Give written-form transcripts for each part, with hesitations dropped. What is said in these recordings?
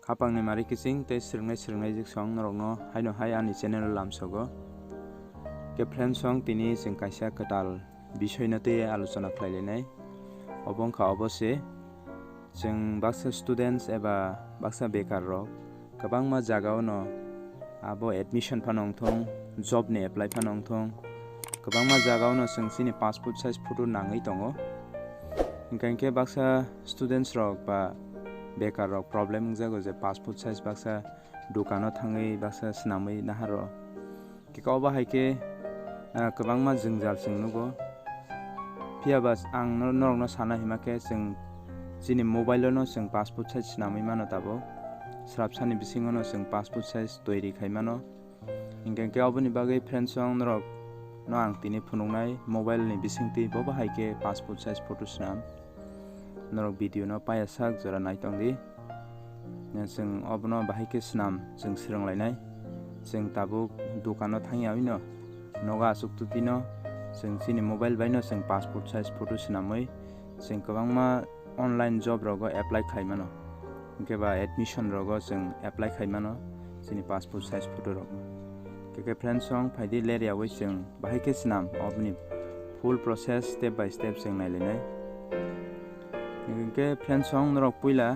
Kapang ni mari kising te sirngai jik song norokno haino hai ani channel lamsogo ke friend song tini sing kaisa ketal বিষয় na te alochona khlailenai obongkha obose जों baksa students eba baksa bekar rok kwbangma jagao no abo admission phanongthong job ni apply phanongthong kwbangma jagao no जों sini passport size photo nangui tongo hingkhe baksa students rok ba bekar rok problem wngjago je passport size baksa dukano thangui baksa swnamui naharo kikoba haike kwbangma jwngjal जों nugo phiaba ang norokno sana himake जों jini mobile no जों passport size swnamui mano tabo srapsani bisingo no जों passport size toiri khaimano hingkhe oboni bagui friend song norok no ang tini phunuknai mobile ni bisingti bobo haike passport size photo swnam norok video no paya sak jora naitongdi जों obono bahaike swnam जों swrunglainai जों tabuk dukano thangyawi no noga asuktuti no जों sini mobile bai no जों passport size photo swnamui जों kwbangma online job rogo apply khaimano hingkhe ba admission rogo जों apply khaimano sini passport size photo rok keke friend song phaidi leriawi जों bahaike swnam obni full process step by step जों nailainai hingkhe friend song norok puila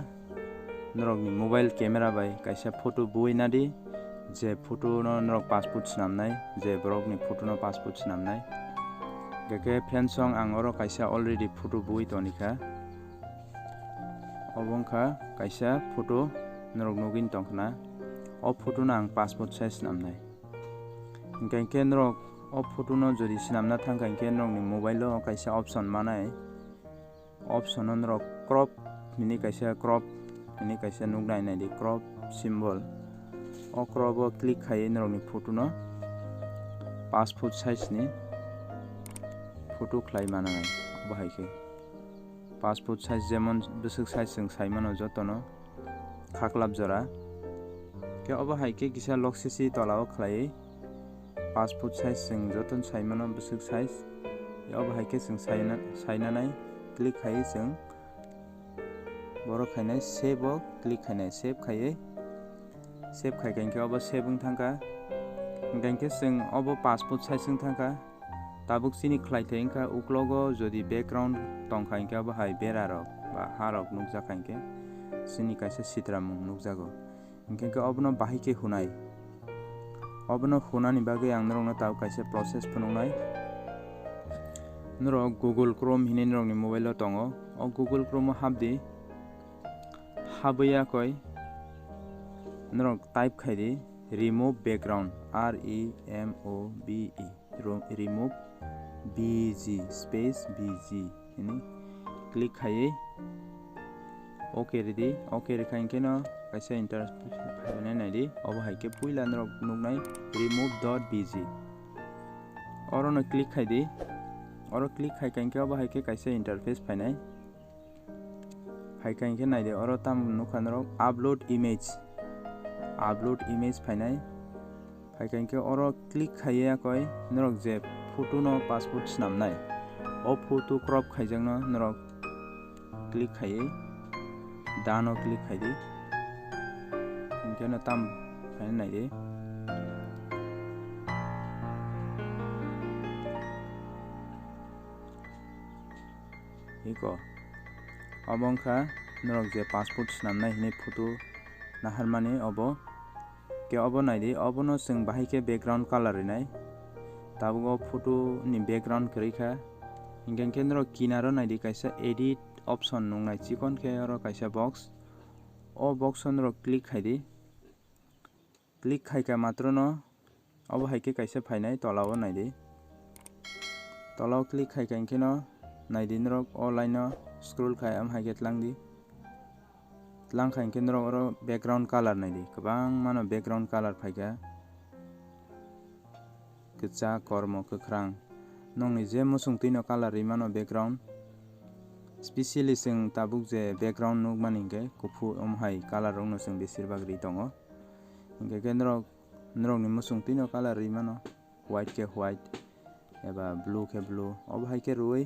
norok ni mobile camera bai kaisa photo buinadi je photo no norok passport swnamnai je borok ni photo no passport swnamnai keke friend song ang oro kaisa already photo bui tonika obongkha kaisa photo norok nugin tongkhana o photo no ang passport size swnamnai hingkhe norok o photo no jodi swnamna thangkha hingkhe norok ni mobile o kaisa option manai option no norok crop hini kaisa nugnai naidi crop symbol o crop o click khai norok ni photo no passport size ni photo khlai manai bahaike passport size jemon bwsuk size जों saimano jotono khaklap jora ke obo haike kisa loksisi tolao khlai passport size जों joton saimano bwsuk size obo haike जों sainanai click khai जों borok khainai save o click khainai save khai khaikhe obo save wngthangkha hingkhe जों obo passport size wngthangkha tabuk sini khlaithai wngkha uklogo jodi background tongkha hingkhe obo hai bera rok ba ha rok nukjakha hingkhe sini kaisa sitramung nukjago hingkhe obono bahaike hunai obono hunani bagui ang norokno tabuk kaisa process phunuknai norok google chrome hini norok ni mobile o tongo o google chrome o habdi habuyakoi norok type khaidi remove background remove bg space bg ini click khai okay redi okay rekhainke no kaisa interface naidi obo haike puila norok nuknai remove.bg oro no click khaidi oro click khaikhe obo haike kaisa interface phainai haikhe naidi oro tam nukha norok upload image phainai haikhe oro click khaiya koi norok je photo no passport snamnai o photo crop khaijakno norok click khai dano click khaidi hingkhe no tam phainai naidi iko obongkha norok je passport snamnai hini photo naharmani obo ke obo naidi obo no जों bahaike background color rinai tabugo photo ni background khaikha hingkhe norok kinaro naidi kaisa edit option nungnai chikon khe oro kaisa box o box o norok click khaidi click khaika matro no obo haike kaisa phainai tolao naidi tolao click khaika hingkhe no naidi norok o line no scroll khai am haike tlangdi tlangkha hingkhe norok oro background color naidi kwbang mano background color phaikha kwchak kormo kwkhrang nongni je musungtui no color rimano background specially जों tabuk je background nukmani hingkhe kuphur hai color rok no जों besirbag ri tongo hingkhe norok ni musungtui no color rimano white ke white eba blue ke blue obo haike ruwi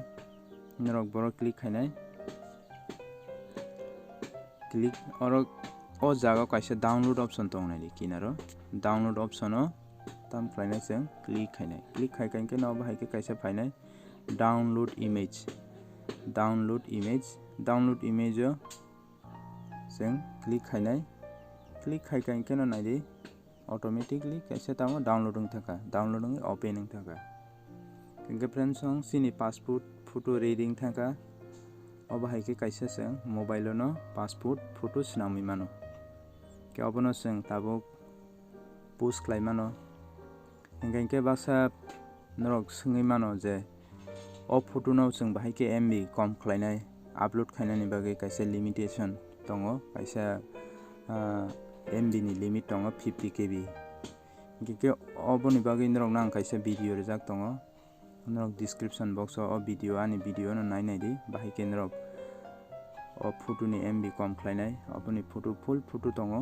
norok borok click khainai click oro o jaga kaisa download option tongnai kinaro download option o tam khlainai जों click khainai ke no bahai ke kaisa phainai download image o जों click khainai ke no naidi automatically kaisa tamo downloading thaka downloading opening thaka ke friends song sini passport photo reading thaka obahai ke kaisa जों mobile no passport photo snami mano ke obono जों tabuk post khlai mano ke baksa norok sungui mano je o photo no जों bahai ke MB kom khlainai upload khainani bagi kaisa limitation tongo kaisa MB ni limit tongo 50 KB ke oboni bagi norok nang kaisa video rijak tongo norok description box o video ani video no nainai di bahai ke norok o photo ni MB kom khlainai oboni photo full photo tongo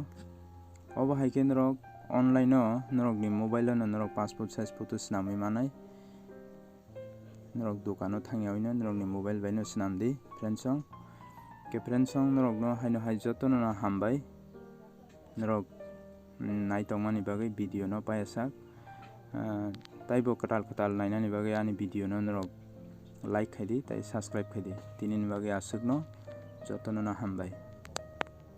obahai ke norok online no norok ni mobile no norok passport size photo snamui manai norok dokano thangyawi no norok ni mobile bai no snamdi friends song ke friends song norok no haino hai jotono no hambai norok naitongmani bagai video no payasak taibo katal nainani bagai ani video no norok like khaidi tai subscribe khaidi tinini bagai asuk no jotono no hambai।